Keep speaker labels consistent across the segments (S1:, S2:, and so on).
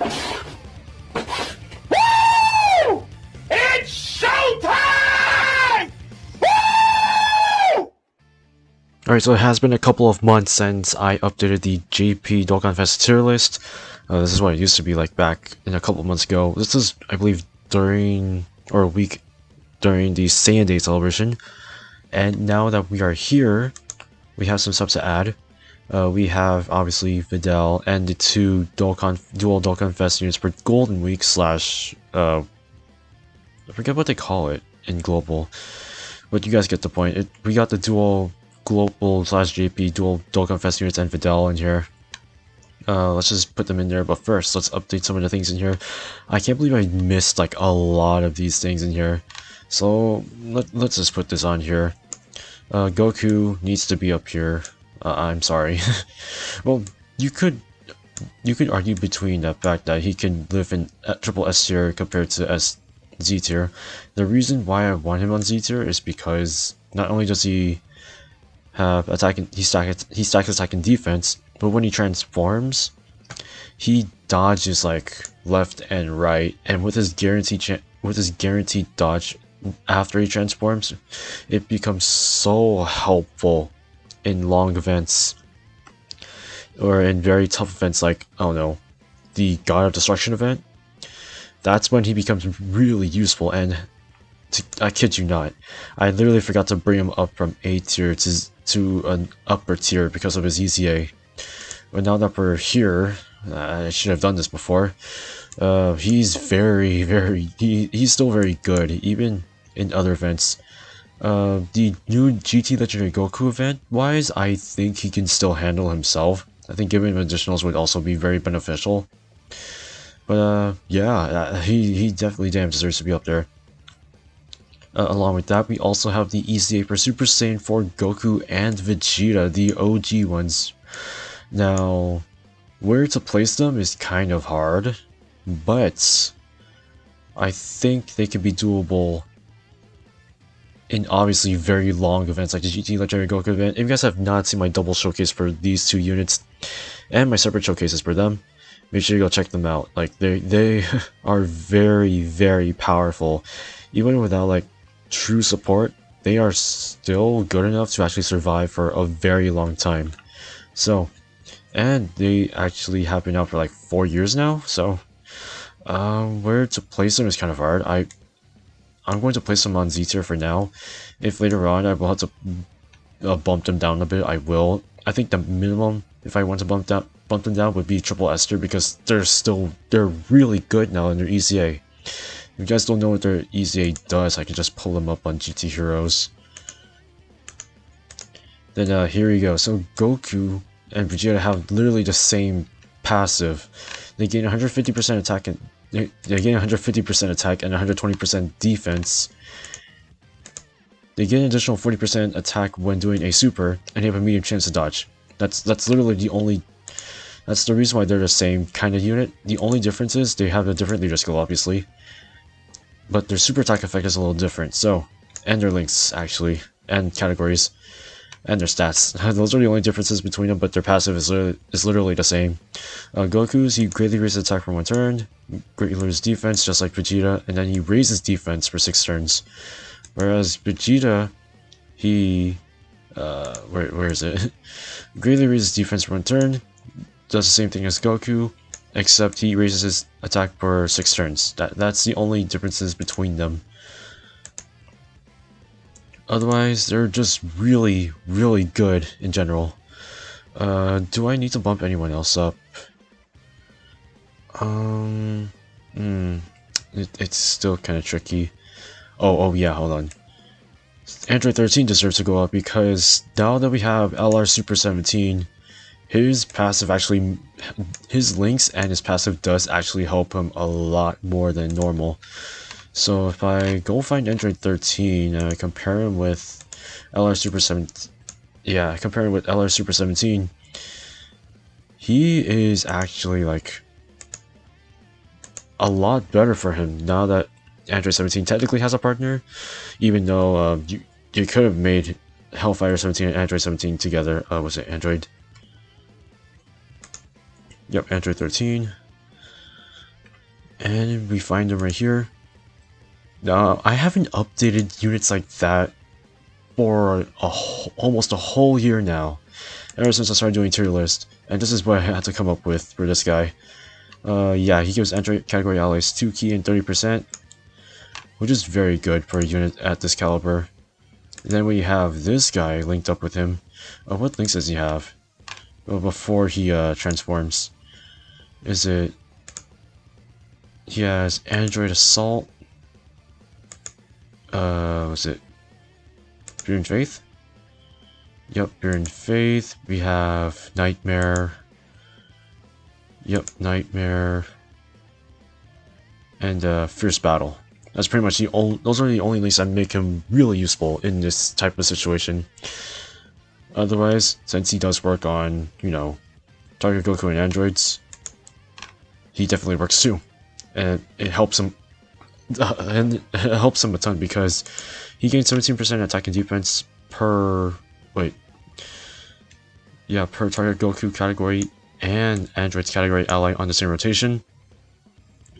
S1: Woo! It's showtime! Woo!
S2: Alright, so it has been a couple of months since I updated the JP Dokkan Fest tier list. This is what it used to be like back in a couple of months ago. This is, I believe, during, or a week during the Saiyan Day celebration. And now that we are here, we have some stuff to add. We have, obviously, Videl and the two dual Dokkan Fest units per Golden Week slash, I forget what they call it in Global. But you guys get the point. We got the dual Global slash JP dual Dokkan Fest units and Videl in here. Let's just put them in there, but first, let's update some of the things in here. I can't believe I missed like a lot of these things in here. So, let's just put this on here. Goku needs to be up here. I'm sorry. Well, you could argue between the fact that he can live in triple S tier compared to Z tier. The reason why I want him on Z tier is because not only does he have attack and he stacks attack and defense, but when he transforms, he dodges like left and right, and with his guaranteed dodge after he transforms, it becomes so helpful in long events or in very tough events like, oh no, the God of Destruction event. That's when he becomes really useful, and I kid you not, I literally forgot to bring him up from A tier to an upper tier because of his EZA. But now that we're here, I should have done this before. He's he's still very good, even in other events. The new GT Legendary Goku event wise, I think he can still handle himself. I think giving him additionals would also be very beneficial. But yeah, he definitely damn deserves to be up there. Along with that, we also have the EZA for Super Saiyan 4 Goku and Vegeta, the OG ones. Now, where to place them is kind of hard, but I think they could be doable in obviously very long events like the GT Legendary Goku event. If you guys have not seen my double showcase for these two units and my separate showcases for them, make sure you go check them out. Like they are very powerful. Even without like true support, they are still good enough to actually survive for a very long time. So, and they actually have been out for like 4 years now, so where to place them is kind of hard. I'm going to place them on Z tier for now. If later on I will have to bump them down a bit, I will. I think the minimum, if I want to bump them down, would be triple S tier, because they're really good now in their EZA. If you guys don't know what their EZA does, I can just pull them up on GT Heroes. Then here you go. So Goku and Vegeta have literally the same passive. They gain 150% attack and they gain 150% attack and 120% defense. They get an additional 40% attack when doing a super, and they have a medium chance to dodge. That's literally the only. That's the reason why they're the same kind of unit. The only difference is they have a different leader skill, obviously, but their super attack effect is a little different. So, and their links actually, and categories, and their stats. Those are the only differences between them, but their passive is literally the same. Goku's, he greatly raises attack for 1 turn, greatly lowers defense just like Vegeta, and then he raises defense for 6 turns. Whereas Vegeta, he where is it? Greatly raises defense for 1 turn, does the same thing as Goku, except he raises his attack for 6 turns. That's the only differences between them. Otherwise, they're just really good in general. Do I need to bump anyone else up? It's still kind of tricky. Oh yeah, hold on. Android 13 deserves to go up because now that we have LR Super 17, his passive actually, his links and his passive does actually help him a lot more than normal. So if I go find Android 13, compare him with LR Super 17, yeah, compare him with LR Super 17, he is actually like a lot better for him now that Android 17 technically has a partner, even though you could have made Hellfire 17 and Android 17 together. Was it Android? Yep, Android 13. And we find them right here. Now, I haven't updated units like that for almost a whole year now. Ever since I started doing tier list. And this is what I had to come up with for this guy. Yeah, he gives Android category allies 2 key and 30%. Which is very good for a unit at this caliber. And then we have this guy linked up with him. What links does he have? Well, before he transforms. Is it... He has Android Assault. Was it Fear and Faith? Yep, Fear and Faith. We have Nightmare. Yep, Nightmare. And Fierce Battle. That's pretty much the only, those are the only links that make him really useful in this type of situation. Otherwise, since he does work on, you know, Target Goku and androids, he definitely works too. And it helps him and it helps him a ton because he gains 17% attack and defense per per Target Goku category and androids category ally on the same rotation.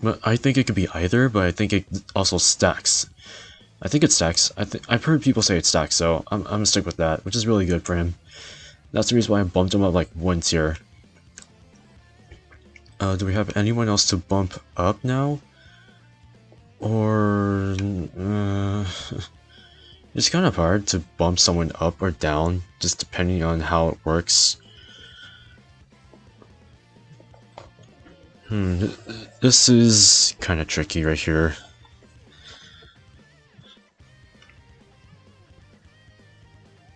S2: But I think it could be either, but I think it also stacks. I think it stacks. I've heard people say it stacks, so I'm gonna stick with that, which is really good for him. That's the reason why I bumped him up like 1 tier. Do we have anyone else to bump up now? Or it's kind of hard to bump someone up or down, just depending on how it works. This is kind of tricky right here.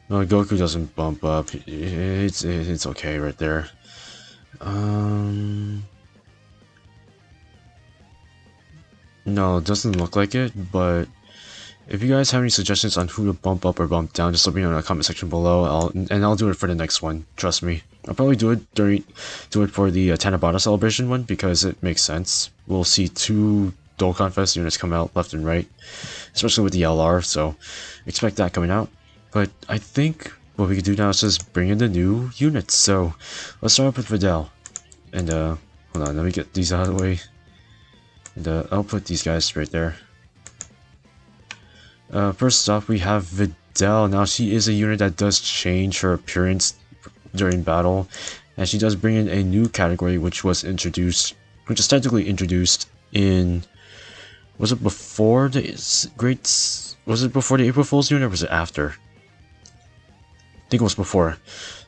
S2: No, Goku doesn't bump up. It's okay right there. No, it doesn't look like it, but if you guys have any suggestions on who to bump up or bump down, just let me know in the comment section below. I'll do it for the next one. Trust me. I'll probably do it for the Tanabata celebration one because it makes sense. We'll see 2 Dokkan Fest units come out left and right, especially with the LR. So expect that coming out. But I think what we could do now is just bring in the new units. So let's start off with Videl. And hold on, let me get these out of the way. And I'll put these guys right there. First off, we have Videl. Now, she is a unit that does change her appearance during battle, and she does bring in a new category, which was technically introduced in... Was it before the April Fool's unit, or was it after? I think it was before.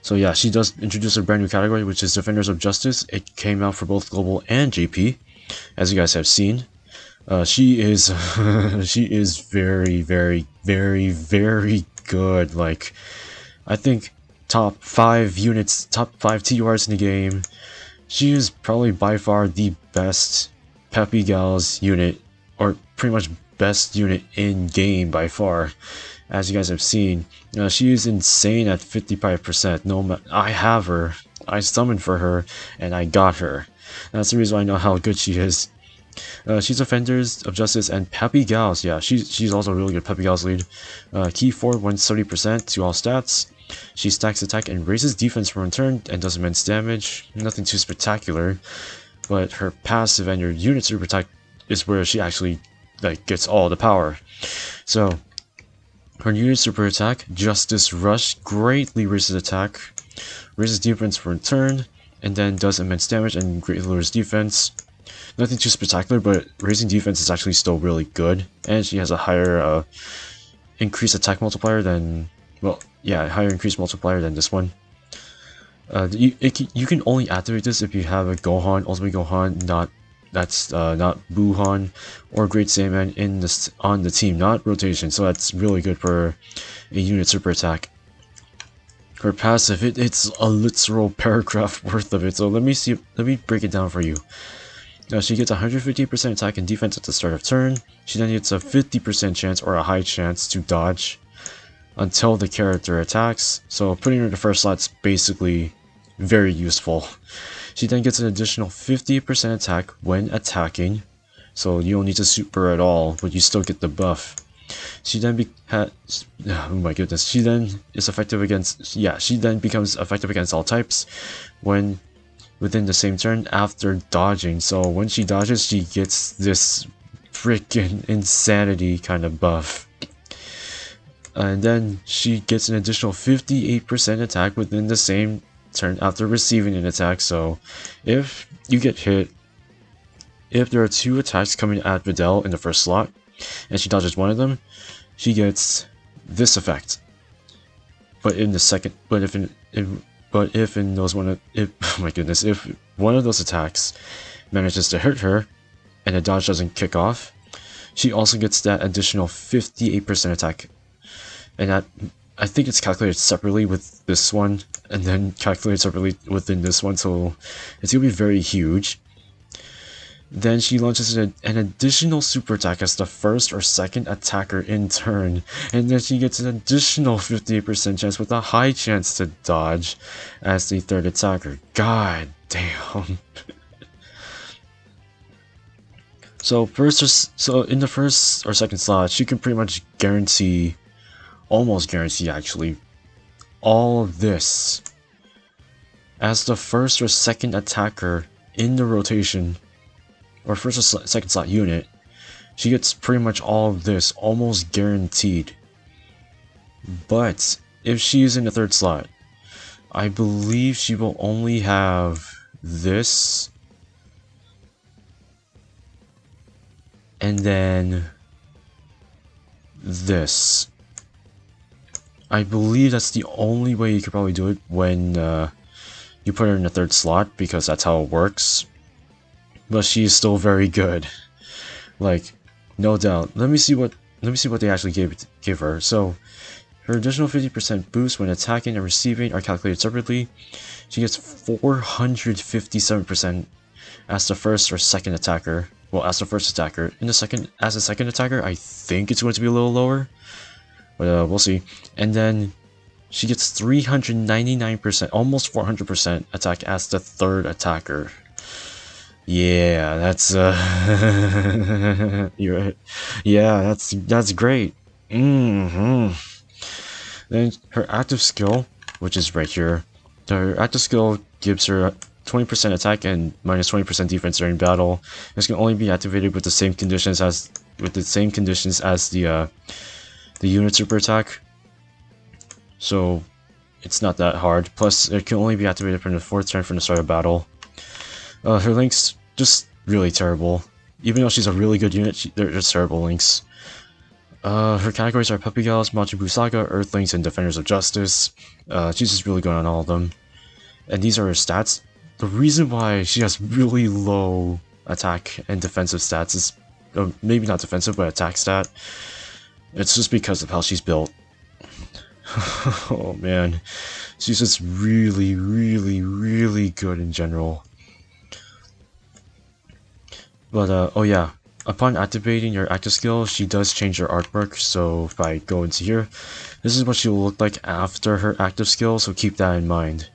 S2: So yeah, she does introduce a brand new category, which is Defenders of Justice. It came out for both Global and GP, as you guys have seen. She is very, very, very, very good. Like, I think top 5 units, top 5 TURs in the game. She is probably by far the best Peppy Gals unit, or pretty much best unit in game by far, as you guys have seen. She is insane at 55%. I have her, I summoned for her, and I got her. That's the reason why I know how good she is. She's Defenders of Justice and Peppy Gals. Yeah, she's also really good Peppy Gals lead. Key 4, 170% to all stats. She stacks attack and raises defense for one turn and does immense damage. Nothing too spectacular, but her passive and your unit super attack is where she actually gets all the power. So her unit super attack, Justice Rush, greatly raises attack, raises defense for a turn, and then does immense damage and greatly lowers defense. Nothing too spectacular, but raising defense is actually still really good, and she has a higher increased attack multiplier than, higher increased multiplier than this one. You can only activate this if you have a Gohan, Ultimate Gohan, not Buhan or Great Saiyaman on the team, not rotation. So that's really good for a unit super attack. Her passive, it's a literal paragraph worth of it. So let me break it down for you. She gets 150% attack and defense at the start of turn. She then gets a 50% chance or a high chance to dodge until the character attacks. So putting her in the first slot's basically very useful. She then gets an additional 50% attack when attacking. So you don't need to super at all, but you still get the buff. She then oh my goodness. She then is effective against. Yeah, she then becomes effective against all types when within the same turn after dodging. So when she dodges, she gets this freaking insanity kind of buff. And then she gets an additional 58% attack within the same turn after receiving an attack. So if you get hit, if there are 2 attacks coming at Videl in the first slot, and she dodges one of them, she gets this effect. But in the second, if oh my goodness, if one of those attacks manages to hit her, and the dodge doesn't kick off, she also gets that additional 58% attack. And that, I think it's calculated separately with this one, and then calculated separately within this one, so it's gonna be very huge. Then she launches an additional super attack as the first or second attacker in turn, and then she gets an additional 58% chance with a high chance to dodge as the third attacker. God damn. So in the first or second slot, she can pretty much guarantee, almost guarantee actually, all of this as the first or second attacker in the rotation, or first or second slot unit. She gets pretty much all of this, almost guaranteed. But if she is in the third slot, I believe she will only have this, and then this. I believe that's the only way you could probably do it when you put her in the third slot, because that's how it works. But she is still very good, like, no doubt. Let me see what they actually gave her. So her additional 50% boost when attacking and receiving are calculated separately. She gets 457% as the first or second attacker. Well, as the first attacker. As a second attacker, I think it's going to be a little lower, but we'll see. And then she gets 399%, almost 400% attack as the third attacker. Yeah, that's you're right. Yeah, that's great. Then her active skill, which is right here, her active skill gives her 20% attack and minus 20% defense during battle. This can only be activated with the same conditions as the unit super attack. So it's not that hard. Plus, it can only be activated from the 4th turn from the start of battle. Her links, just really terrible. Even though she's a really good unit, they're just terrible links. Her categories are Puppy Gals, Machibu Saga, Earthlings, and Defenders of Justice. She's just really good on all of them. And these are her stats. The reason why she has really low attack and defensive stats is, maybe not defensive, but attack stat. It's just because of how she's built. Oh man, she's just really, really, really good in general. But oh yeah, upon activating your active skill, she does change her artwork. So if I go into here, this is what she will look like after her active skill, so keep that in mind.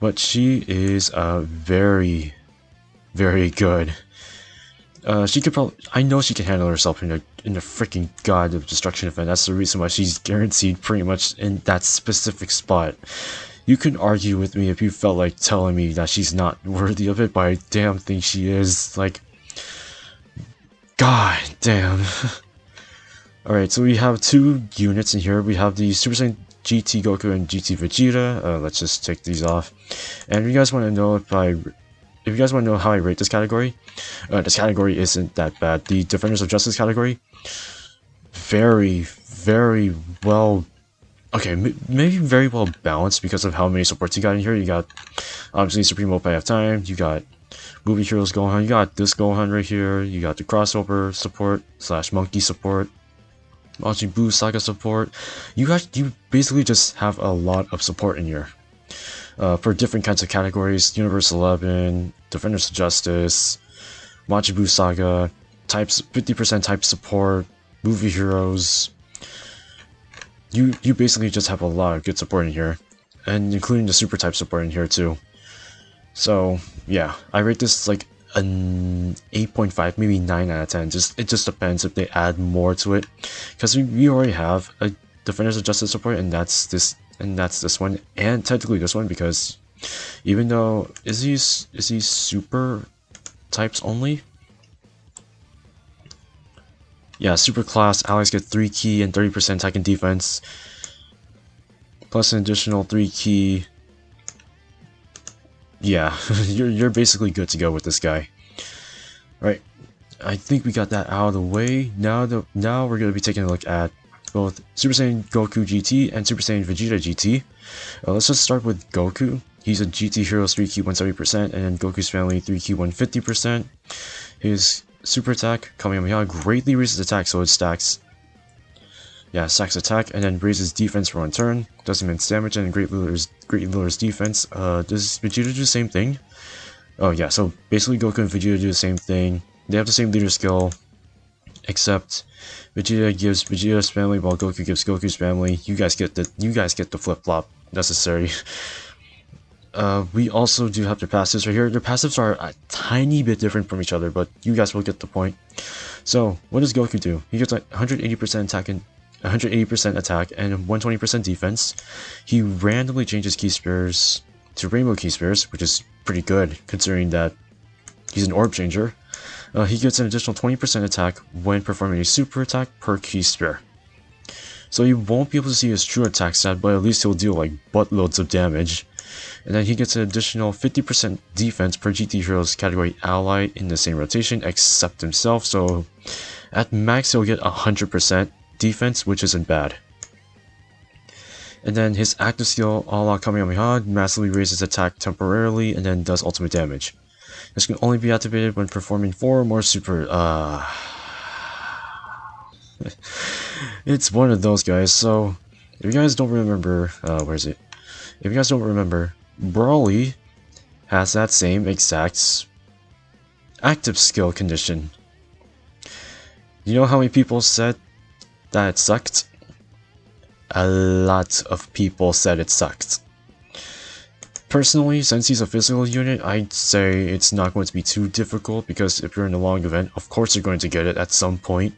S2: But she is very, very good. She could probably, I know she can handle herself in the freaking God of Destruction event. That's the reason why she's guaranteed pretty much in that specific spot. You can argue with me if you felt like telling me that she's not worthy of it, but I damn think she is. Like, God damn. Alright, so we have 2 units in here. We have the Super Saiyan GT Goku and GT Vegeta. Let's just take these off. And if you guys want to know how I rate this category, this category isn't that bad. The Defenders of Justice category, very, very well. Okay, maybe very well balanced because of how many supports you got in here. You got obviously Supreme Opie of Time. You got Movie Heroes Gohan. You got this Gohan right here. You got the crossover support / monkey support. Machibu Saga support. You basically just have a lot of support in here. For different kinds of categories: Universe 11, Defenders of Justice, Machibu Saga, types 50% type support, movie heroes. You basically just have a lot of good support in here, and including the super type support in here too. So yeah, I rate this like an 8.5, maybe 9 out of 10. It just depends if they add more to it, because we already have a Defenders of Justice support, and that's this one, and technically this one, because Even though, is he super types only? Yeah, super class, allies get 3 key and 30% attack and defense. Plus an additional 3 key. Yeah, you're basically good to go with this guy. Right, I think we got that out of the way. Now we're going to be taking a look at both Super Saiyan Goku GT and Super Saiyan Vegeta GT. Let's just start with Goku. He's a GT Heroes 3 key 170% and Goku's family 3 key 150%. His super attack, Kamehameha, greatly raises attack so it stacks. Yeah, stacks attack and then raises defense for one turn. Does immense damage and greatly lowers defense. Does Vegeta do the same thing? Oh yeah, so basically Goku and Vegeta do the same thing. They have the same leader skill, except Vegeta gives Vegeta's family while Goku gives Goku's family. You guys get the flip flop necessary. We also do have their passives right here. Their passives are a tiny bit different from each other, but you guys will get the point. So, what does Goku do? He gets like 180% attack and 180% attack and 120% defense. He randomly changes key spears to rainbow key spears, which is pretty good considering that he's an orb changer. He gets an additional 20% attack when performing a super attack per key spear. So you won't be able to see his true attack stat, but at least he'll deal like buttloads of damage. And then he gets an additional 50% defense per GT Heroes category ally in the same rotation except himself, so at max he'll get 100% defense, which isn't bad. And then his active skill, a la Kamehameha, massively raises attack temporarily and then does ultimate damage. This can only be activated when performing 4 or more super... It's one of those guys, so... If you guys don't remember... where is it? If you guys don't remember, Broly has that same exact active skill condition. You know how many people said that it sucked? A lot of people said it sucked. Personally, since he's a physical unit, I'd say it's not going to be too difficult because if you're in a long event, of course you're going to get it at some point.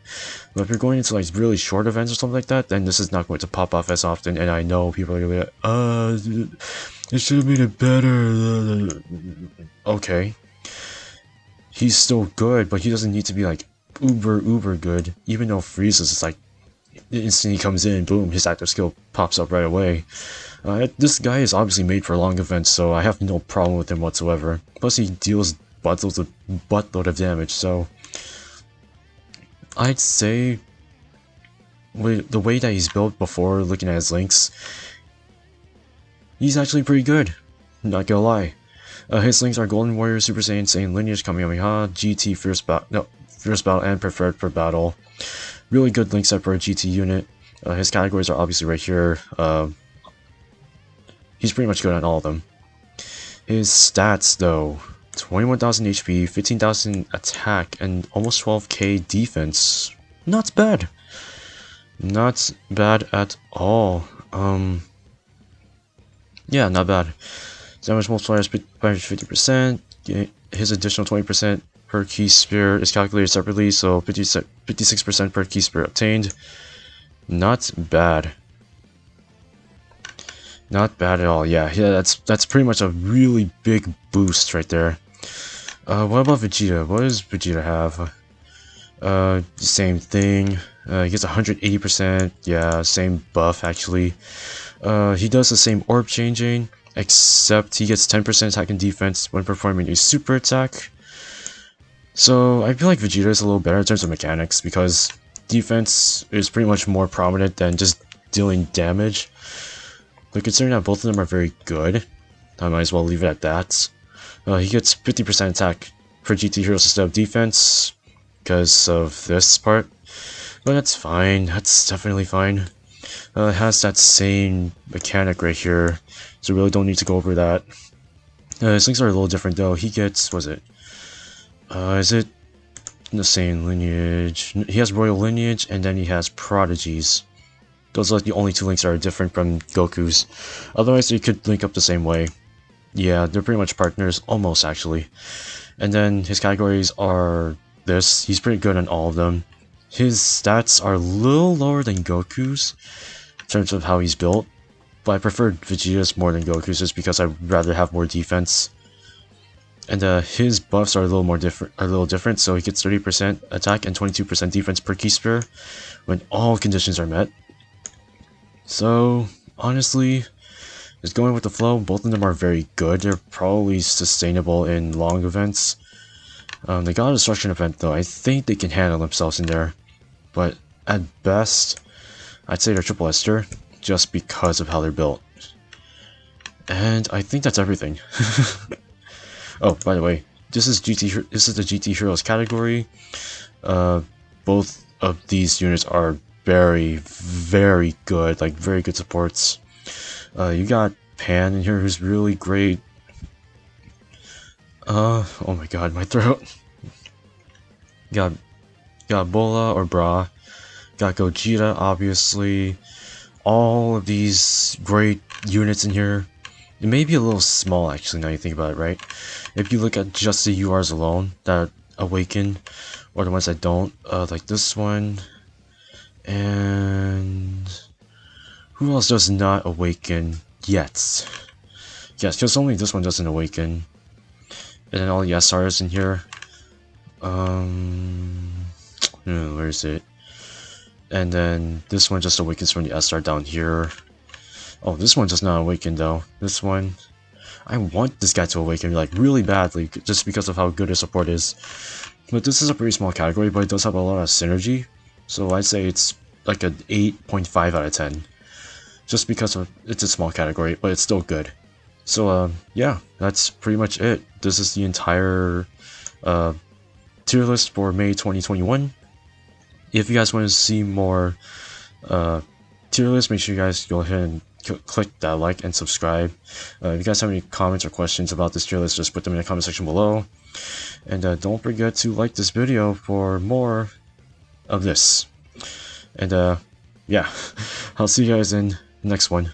S2: But if you're going into like really short events or something like that, then this is not going to pop off as often. And I know people are going to be like, it should have made it better. Okay. He's still good, but he doesn't need to be like uber good. Even though Frieza's is like, instantly comes in, boom, his active skill pops up right away. This guy is obviously made for long events, so I have no problem with him whatsoever. Plus he deals buttload of damage, so... I'd say... the way that he's built before looking at his links... He's actually pretty good, not gonna lie. His links are Golden Warrior, Super Saiyan, Saiyan Lineage, Kamehameha, GT, Fierce Battle, and Preferred for Battle. Really good link set for a GT unit. His categories are obviously right here. He's pretty much good at all of them. His stats, though, 21,000 HP, 15,000 attack, and almost 12k defense. Not bad. Not bad at all. Yeah, not bad. Damage multiplier is 50%. His additional 20% per key spear is calculated separately, so 56% per key spear obtained. Not bad. Not bad at all. Yeah, that's pretty much a really big boost right there. What about Vegeta? What does Vegeta have? Same thing. He gets 180%. Yeah, same buff actually. He does the same orb changing, except he gets 10% attack and defense when performing a super attack. So I feel like Vegeta is a little better in terms of mechanics because defense is pretty much more prominent than just dealing damage. But considering that both of them are very good, I might as well leave it at that. He gets 50% attack for GT Heroes instead of defense because of this part. But that's fine, that's definitely fine. It has that same mechanic right here, so really don't need to go over that. His links are a little different though. He gets, was it? Is it the same lineage? He has Royal Lineage and then he has Prodigies. Those are like the only two links that are different from Goku's. Otherwise, they could link up the same way. Yeah, they're pretty much partners, almost actually. And then his categories are this. He's pretty good on all of them. His stats are a little lower than Goku's in terms of how he's built, but I preferred Vegeta's more than Goku's just because I'd rather have more defense. And his buffs are a little different, so he gets 30% attack and 22% defense per key sphere when all conditions are met. So honestly, just going with the flow, both of them are very good. They're probably sustainable in long events. They got a destruction event though. I think they can handle themselves in there, but at best, I'd say they're triple S tier just because of how they're built. And I think that's everything. Oh, by the way, this is the GT Heroes category. Both of these units are very good, like very good supports. You got Pan in here who's really great. Oh my god, my throat. Got Bola or Bra. Got Gogeta, obviously. All of these great units in here. It may be a little small actually now you think about it, right? If you look at just the URs alone that awaken, or the ones that don't, like this one, and who else does not awaken yet? Yes, because only this one doesn't awaken. And then all the SRs in here. Where is it? And then this one just awakens from the SR down here. Oh, this one does not awaken though. This one, I want this guy to awaken like really badly just because of how good his support is. But this is a pretty small category, but it does have a lot of synergy. So I'd say it's like an 8.5 out of 10. Just because of it's a small category, but it's still good. So yeah, that's pretty much it. This is the entire tier list for May 2021. If you guys want to see more tier lists, make sure you guys go ahead and click that like and subscribe. If you guys have any comments or questions about this tier list, just put them in the comment section below. And don't forget to like this video for more of this. And yeah, I'll see you guys in the next one.